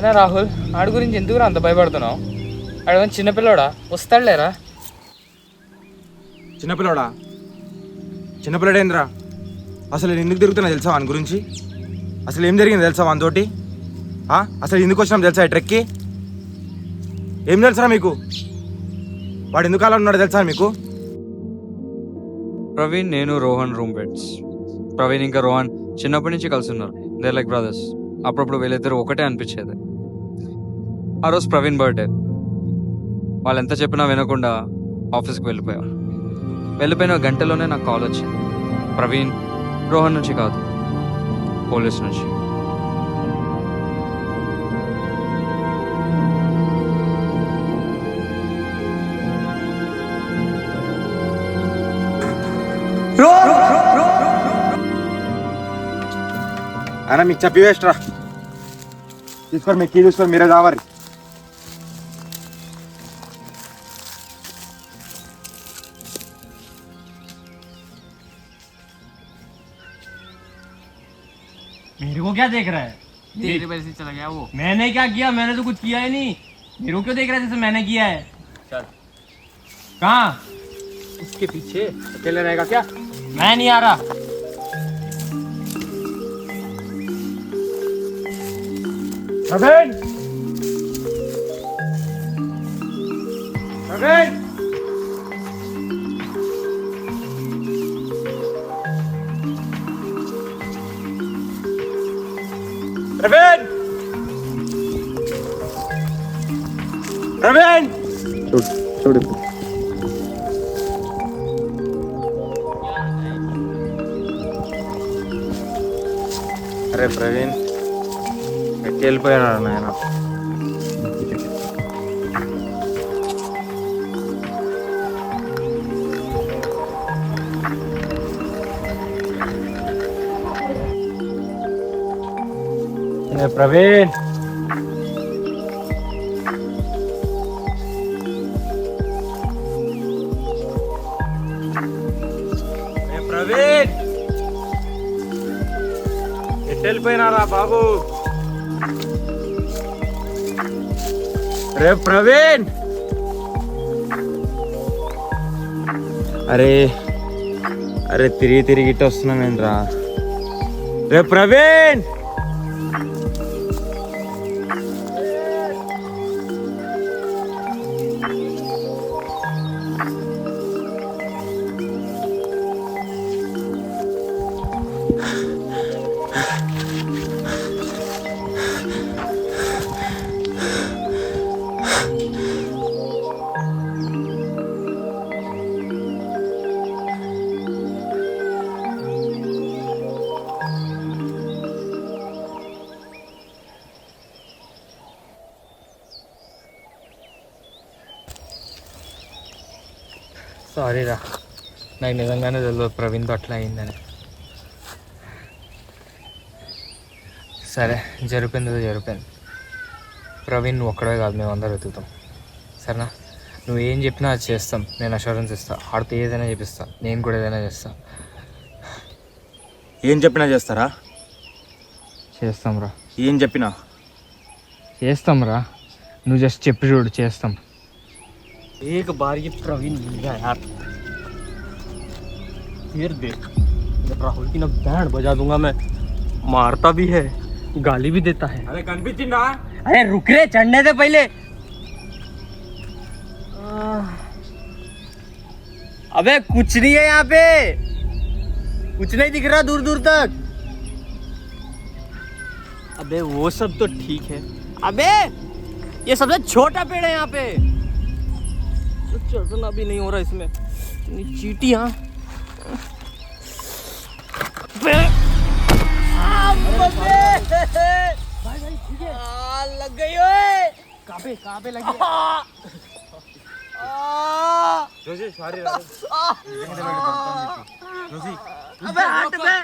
అయినా రాహుల్ ఆడి గురించి ఎందుకు అంత భయపడుతున్నావు? ఆడేమైనా చిన్నపిల్లోడా? వస్తాడులేరా. చిన్నపిల్లోడా? చిన్నపిల్లడేంద్రా? అసలు నేను ఎందుకు తిరుగుతున్నా తెలుసా వాని గురించి? అసలు ఏం జరిగింది తెలుసా వానితోటి? అసలు ఎందుకు వచ్చినాం తెలుసా ఈ ట్రెక్కి? ఏం తెలుసా మీకు? వాడు ఎందుకు అలా ఉన్నాడు తెలుసా మీకు? ప్రవీణ్, నేను రోహన్ రూమ్మేట్స్. ప్రవీణ్ ఇంకా రోహన్ చిన్నప్పటి నుంచి కలిసి ఉన్నారు. They like brothers. అప్పుడప్పుడు వీళ్ళిద్దరు ఒకటే అనిపించేది. ఆ రోజు ప్రవీణ్ బర్త్డే. వాళ్ళు ఎంత చెప్పినా వినకుండా ఆఫీస్కి వెళ్ళిపోయిన గంటలోనే నాకు కాల్ వచ్చింది. ప్రవీణ్, రోహన్ నుంచి కాదు, పోలీస్ నుంచి. అయినా మీకు చెప్పి వేస్ట్ రా. తీసుకోండి, మీకు కీ తీసుకొని మీరే కావాలి. मेरे को क्या देख रहा है? तेरे वजह से चला गया वो। मैंने क्या किया? मैंने तो कुछ किया ही नहीं। मेरे को क्यों देख रहा है जैसे मैंने किया है? चल। कहाँ? उसके पीछे अकेले रहेगा क्या? मैं नहीं आ रहा। प्रवीण! प्रवीण! प्रवीण! प्रवीण! छोड़ अरे प्रवीण వెళ్ళిపోయాడు నాయన. ప్రవీణ్, ప్రవీణ్ ఎటు వెళ్ళిపోయినారా బాబు? రే ప్రవీణ్! అరే అరే తిరిగి ఇటు వస్తున్నామేంట్రా? రే ప్రవీణ్! సారీ రా, నాకు నిజంగానే తెలియదు ప్రవీణ్తో అట్లా అయిందని. సరే, జరిపోయింది. ప్రవీణ్ నువ్వు ఒక్కడే కాదు, మేము అందరూ వెతుకుతాం. సరేనా? నువ్వు ఏం చెప్పినా అది చేస్తాం. నేను అష్యూరెన్స్ ఇస్తా. ఆడితే ఏదైనా చేపిస్తా. నేను కూడా ఏదైనా చేస్తా. ఏం చెప్పినా చేస్తారా? చేస్తాం రా. ఏం చెప్పినా చేస్తాం రా. నువ్వు జస్ట్ చెప్పి చూడు, చేస్తాం. एक बार ये प्रवीण मिल गया यार, फिर देख राहुल की ना बैंड बजा दूंगा मैं। मारता भी है, गाली भी देता है। अरे कनिपिंचिंदा? अरे रुक रे, चढ़ने से पहले। अबे कुछ नहीं है यहाँ पे, कुछ नहीं दिख रहा दूर दूर तक। अबे वो सब तो ठीक है, अबे ये सबसे छोटा पेड़ है यहाँ पे, चढ़ना भी नहीं हो रहा इसमें। चींटी। हाँ लग गई। कहाँ पे लगी? जोशी सॉरी जोशी, अबे हट बे,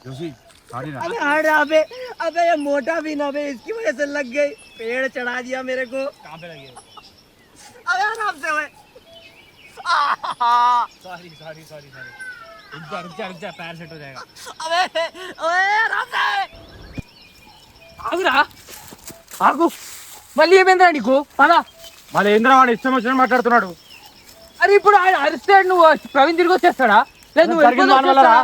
जोशी सॉरी ना। अबे हट अबे, अबे ये मोटा भी ना बे, इसकी वजह से लग गई। पेड़ चढ़ा दिया मेरे को। कहाँ पे लगी? अबे आराम से हुए। सॉरी सॉरी सॉरी सॉरी, रुक जा पैर सेट हो जाएगा। अबे ओए आराम से। ఆగురా ఆగు, మళ్ళీ ఏమైందిరా నీకు? పదా. మళ్ళీ ఏంద్రా వాడు ఇష్టం వచ్చినట్టు మాట్లాడుతున్నాడు. అరే ఇప్పుడు అరిస్తాడు, నువ్వు ప్రవీణ్ తిరిగి వచ్చేస్తాడా? లేదు నువ్వు జరిగింది వాని వల్ల రా.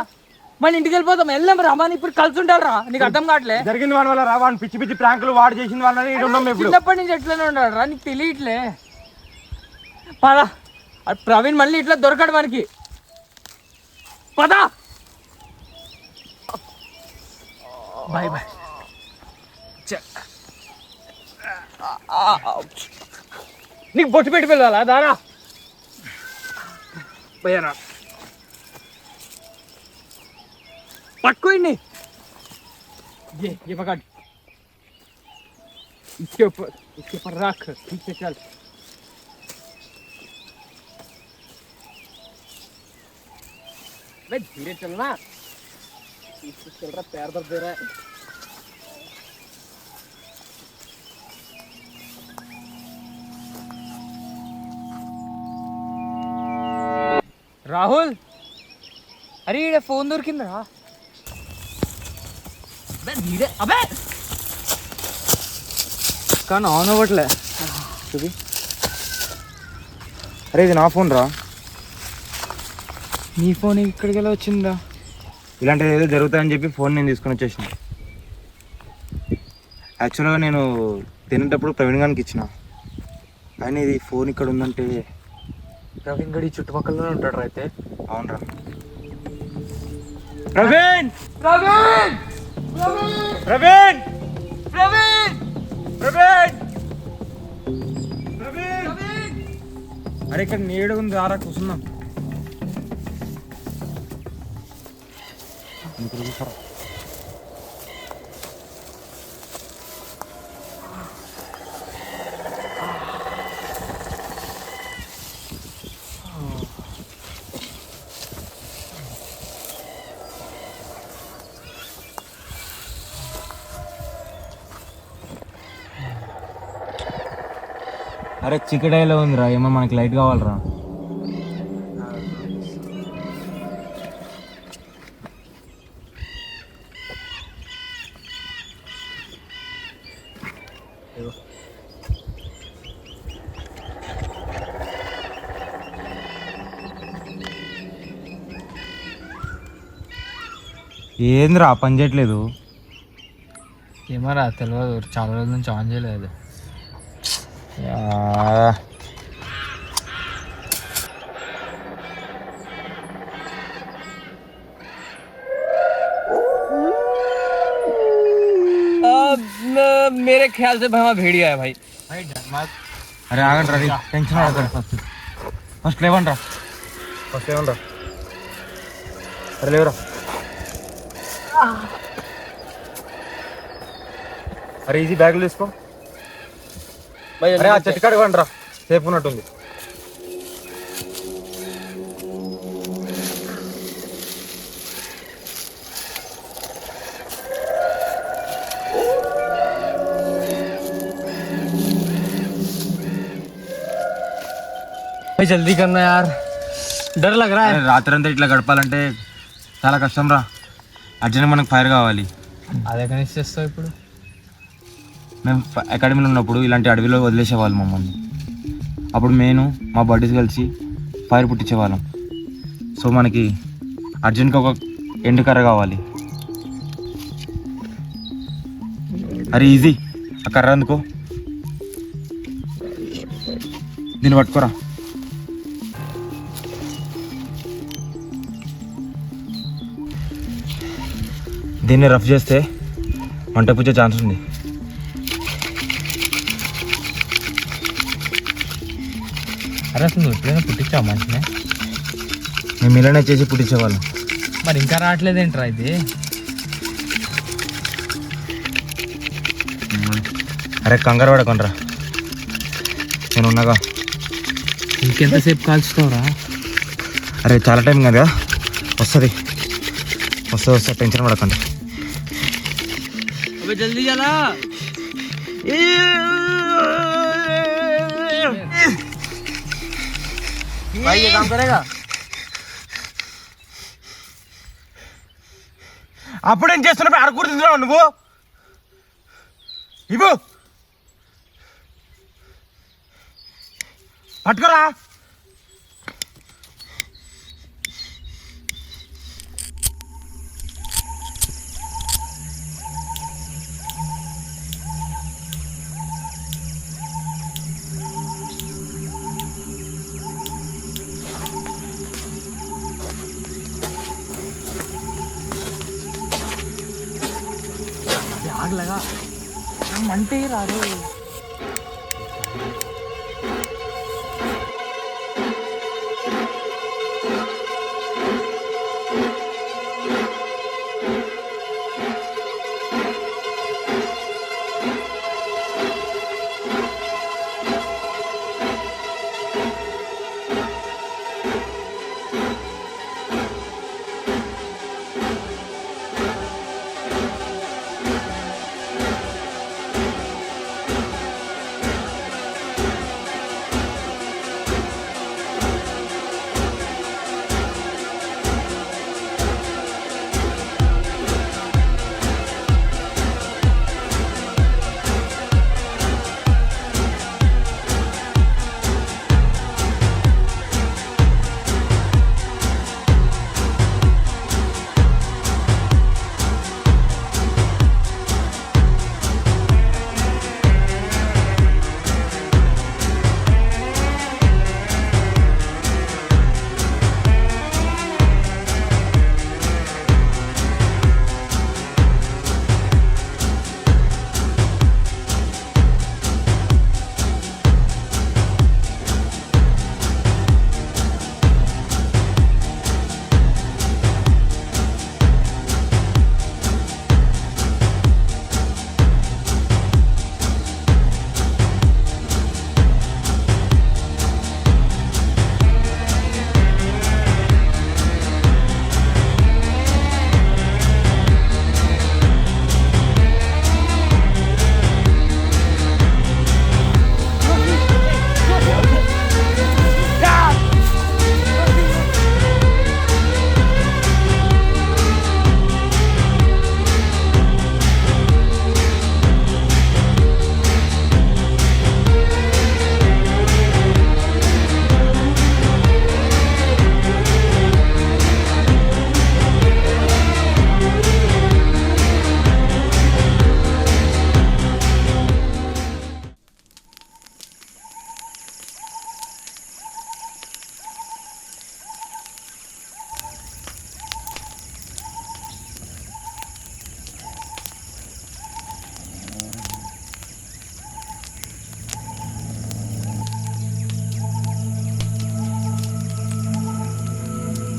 మన ఇంటికి వెళ్ళిపోతాం, వెళ్దాం రా. మన ఇప్పుడు కలిసి ఉండాలిరా, నీకు అర్థం కావట్లే. జరిగింది వాని వల్ల రా, వాడిని పిచ్చి పిచ్చి ప్రాంకులు వాడు చేసింది వాళ్ళని ఉన్నాం ఇప్పుడు. చిన్నప్పటి నుంచి ఎట్లనే ఉన్నాడు రా, నీకు తెలియట్లే. పదా, ప్రవీణ్ మళ్ళీ ఇట్లా దొరకడు మనకి. పదా, బాయ్ బాయ్. నీకు బొట్టు పెట్టి వెళ్ళాలా? దారా భయ్యారా, పట్టుకోండి. ये पकड़, इसके ऊपर रख, पीछे चल. धीरे चलना, चल रहा, पैर दर्द दे रहा है. రాహుల్, అరే ఈడ ఫోన్ దొరికిందిరా. ధీరే, అబే కానీ ఆన్ అవ్వట్లే. చూపి. అరే ఇది నా ఫోన్ రా. నీ ఫోన్ ఇక్కడికి ఎలా వచ్చిందా? ఇలాంటిది ఏదో జరుగుతాయని చెప్పి ఫోన్ నేను తీసుకొని వచ్చేసిన. యాక్చువల్గా నేను తినేటప్పుడు ప్రవీణ్ గారికి ఇచ్చిన, కానీ ఇది ఫోన్ ఇక్కడ ఉందంటే ప్రవీణ్ గడి చుట్టుపక్కలనే ఉంటాడు అయితే. అవునరా. ప్రవీణ్ ప్రవీణ్ ప్రవీణ్ ప్రవీణ్ ప్రవీణ్ ప్రవీణ్. అరే ఇక్కడ నీడ ఉంది, ఆరా కూర్చుందాం. అరే చికెడైలో ఉందిరా, ఏమో మనకి లైట్ కావాలరా. ఏందిరా పని చేయట్లేదు? ఏమరా తెలియదు, చాలా రోజుల నుంచి ఆన్ చేయలేదు. मेरे ख्याल से भाई भेड़िया है भाई. అరే ఆగండి రా, టెన్షన్ ఆగండి. ఫస్ట్ లేవండి రా, ఫస్ట్ లేవండి రా. అరే లేవురా. అరే ఈజీ బ్యాగులు తీసుకో. అరే ఆ చెట్టు కాడికి వండి రా, సేఫ్ ఉన్నట్టుంది. जल्दी करना यार, डर लग रहा है. రాత్రి అంతా ఇట్లా గడపాలంటే చాలా కష్టం రా. అర్జెంట్ మనకు ఫైర్ కావాలి. అదే కనెక్ట్ చేస్తావు ఇప్పుడు. మేము అకాడమీలో ఉన్నప్పుడు ఇలాంటి అడవిలో వదిలేసేవాళ్ళం మమ్మల్ని. అప్పుడు నేను మా బడ్డీస్ కలిసి ఫైర్ పుట్టించేవాళ్ళం. సో మనకి అర్జెంట్గా ఒక ఎండు కర్ర కావాలి. అరే ఈజీ, ఆ కర్ర అందుకో, దీన్ని పట్టుకోరా. దీన్ని రఫ్ చేస్తే మంట పుచ్చే ఛాన్స్ ఉంది. అరే అసలు నువ్వు ఎప్పుడైనా పుట్టించావు మంచినే? మేము ఇలానే చేసి పుట్టించేవాళ్ళం. మరి ఇంకా రావట్లేదేంట్రా ఇది? అరే కంగారు పడకండ్రా, నేను ఉన్నాగా. ఇంకెంతసేపు కాల్చుతావురా? అరే చాలా టైం కదా, వస్తుంది వస్తుంది వస్తుంది, టెన్షన్ పడకండి. अबे जल्दी चला. भाई ये काम करेगा? అప్పుడు ఏం చేస్తున్నప్పుడు అరకూర తింటున్నావు నువ్వు? ఇవ్వు పట్టుకోరా. आग लगा मंटे ही रहा रे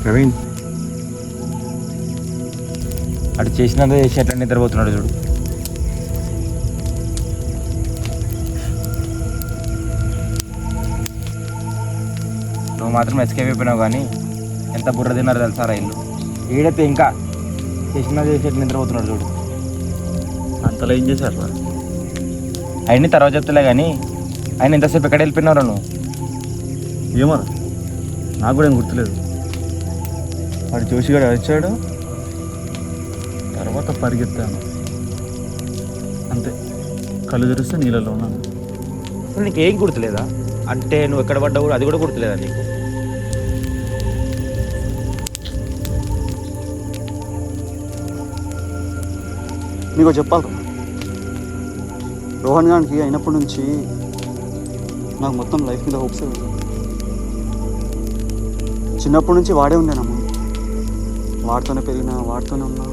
ప్రవీణ్ అటు చేసినంత చేసి ఎట్లా నిద్రపోతున్నాడు చూడు. నువ్వు మాత్రం ఎస్కేప్ అయిపోయినావు కానీ ఎంత బుర్ర తిన్నారో తెలుసారా ఇల్లు. ఈడైతే ఇంకా చేసినా చేసి ఎట్లా నిద్రపోతున్నాడు చూడు. అంతలో ఏం చేశారు? అవన్నీ తర్వాత చెప్తలే కానీ ఆయన ఎంతసేపు ఎక్కడ వెళ్ళిపోయినారా నువ్వు? ఏమో నాకు కూడా ఏం గుర్తులేదు. వాడు జోషిగాడు వచ్చాడు, తర్వాత పరిగెత్తాను అంతే. కళ్ళు తెరిస్తే నీళ్ళలో ఉన్నాను. నీకేం గుర్తులేదా? అంటే నువ్వు ఎక్కడ పడ్డావు కూడా అది కూడా గుర్తులేదా నీకు? నీకు చెప్పాలి, రోహన్ గారికి అయినప్పటి నుంచి నాకు మొత్తం లైఫ్ మీద హోప్సే ఉంది. చిన్నప్పటి నుంచి వాడే ఉండేనమ్మా, వాడితోనే పెరిగినా, వాడితోనే ఉన్నా.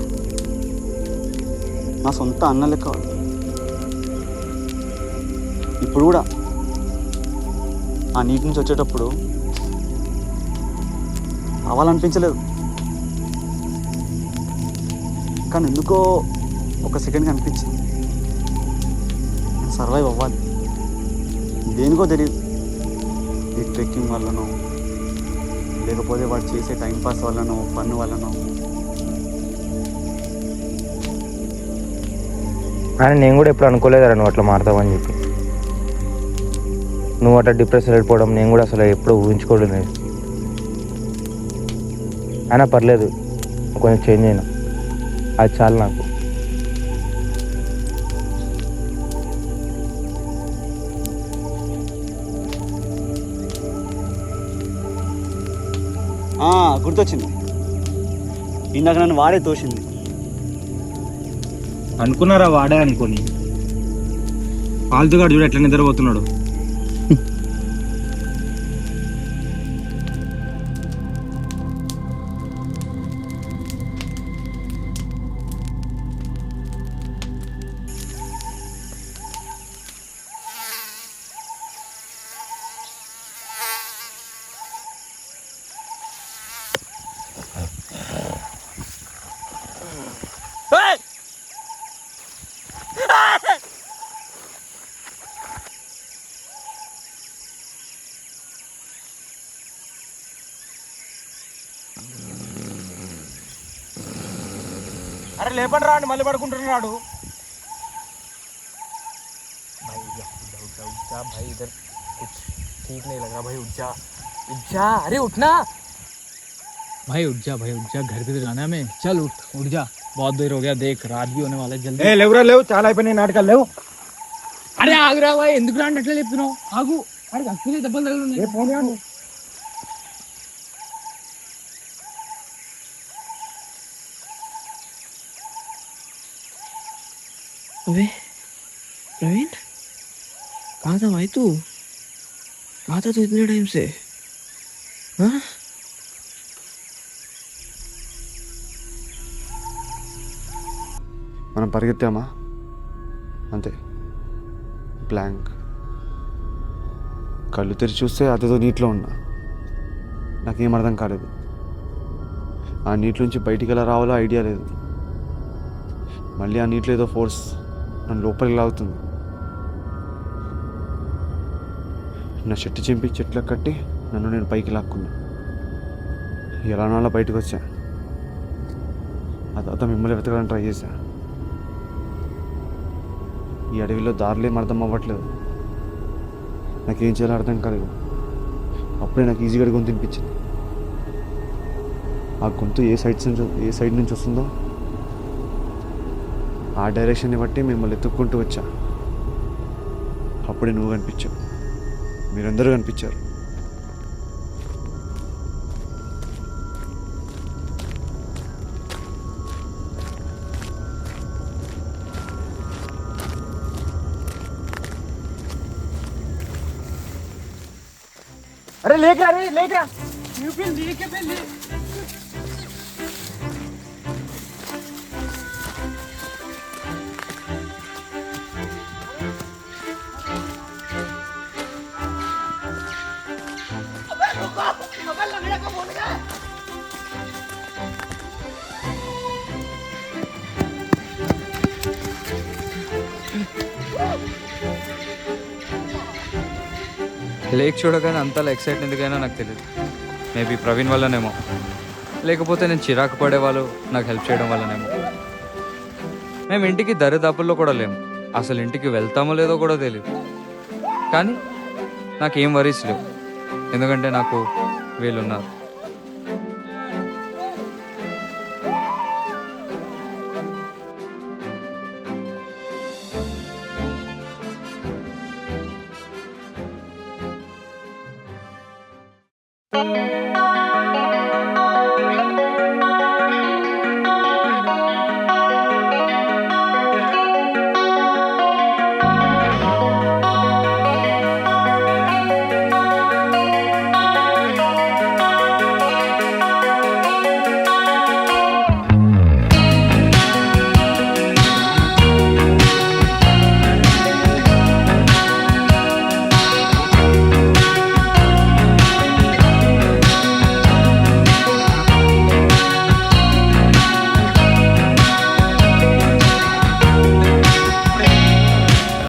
నా సొంత అన్న లెక్క వాడు. ఇప్పుడు కూడా ఆ నీటి నుంచి వచ్చేటప్పుడు రావాలనిపించలేదు, కానీ ఎందుకో ఒక సెకండ్కి అనిపించింది నేను సర్వైవ్ అవ్వాలి. దేనికో తెలియదు, ఈ ట్రెక్కింగ్ వల్లనో లేకపోతే వాడు చేసే టైంపాస్ వల్లనో ఫన్ వల్లనో. కానీ నేను కూడా ఎప్పుడు అనుకోలేదురా నువ్వు అట్లా మారుతావని చెప్పి. నువ్వు అట్లా డిప్రెషన్ వెళ్ళిపోవడం నేను కూడా అసలు ఎప్పుడూ ఊహించుకోలేదు. అయినా పర్లేదు, కొంచెం చేంజ్ అయినా, అది చాలు నాకు. గుర్తొచ్చింది. ఇందాక నన్ను వాడే తోసింది. అనుకున్నారా వాడే అనుకోని, పాల్తుగాడు చూడు ఎట్లా నిద్రపోతున్నాడు. అరే లేపండి రా, మళ్ళీ పడుకుంటున్నాడు. भाई इधर कुछ ठीक नहीं लग रहा भाई. उठ जा उठ जा. अरे उठना भाई उठ जा घर पे तो जाना है हमें. चल उठ जा. बहुत देर हो गया, देख रात भी होने वाला है. जल्दी. లేవురా లేవు, చాలా అయిపోయినాయి నాటకాలు. లేవు. అరే ఆగురా భాయ్, ఎందుకు రా అట్లా చెప్తున్నావు? ఆగు. అరే అసలే దెబ్బలు తగులున్నాయి. अबे प्रवीण, कहाँ था भाई तू? कहाँ था तू इतने टाइम से? हाँ? మనం పరిగెత్తామా అంతే, బ్లాంక్. కళ్ళు తెరిచి చూస్తే అదేదో నీటిలో ఉన్నా. నాకేం అర్థం కాలేదు. ఆ నీటి నుంచి బయటికి ఎలా రావాలో ఐడియా లేదు. మళ్ళీ ఆ నీటిలో ఏదో ఫోర్స్ నన్ను లోపలికి లాగుతుంది. నా చెట్టు చింపి చెట్లకు కట్టి నన్ను నేను పైకి లాక్కున్నా. ఎలానో బయటకు వచ్చా. ఆ తర్వాత మిమ్మల్ని వెతకడానికి ట్రై చేశా. ఈ అడవిలో దారులేం అర్థం అవ్వట్లేదు. నాకేం చేయాలో అర్థం కాలేదు. అప్పుడే నాకు ఈజీగా గొంతు వినిపించింది. ఆ గొంతు ఏ సైడ్ నుంచి వస్తుందో ఆ డైరెక్షన్ని బట్టి మిమ్మల్ని ఎత్తుక్కుంటూ వచ్చా. అప్పుడే నువ్వు కనిపించావు, మీరందరూ కనిపించారు. అరే లేకరా, అరే లేకరా. లేక్ చూడగానే అంతలా ఎక్సైట్ ఎందుకైనా నాకు తెలియదు. మేబీ ప్రవీణ్ వల్లనేమో, లేకపోతే నేను చిరాకు పడేవాళ్ళు నాకు హెల్ప్ చేయడం వల్లనేమో. మేము ఇంటికి దరిదాపుల్లో కూడా లేము. అసలు ఇంటికి వెళ్తామో లేదో కూడా తెలియదు. కానీ నాకేం వరీస్ లేవు, ఎందుకంటే నాకు వీళ్ళున్నారు.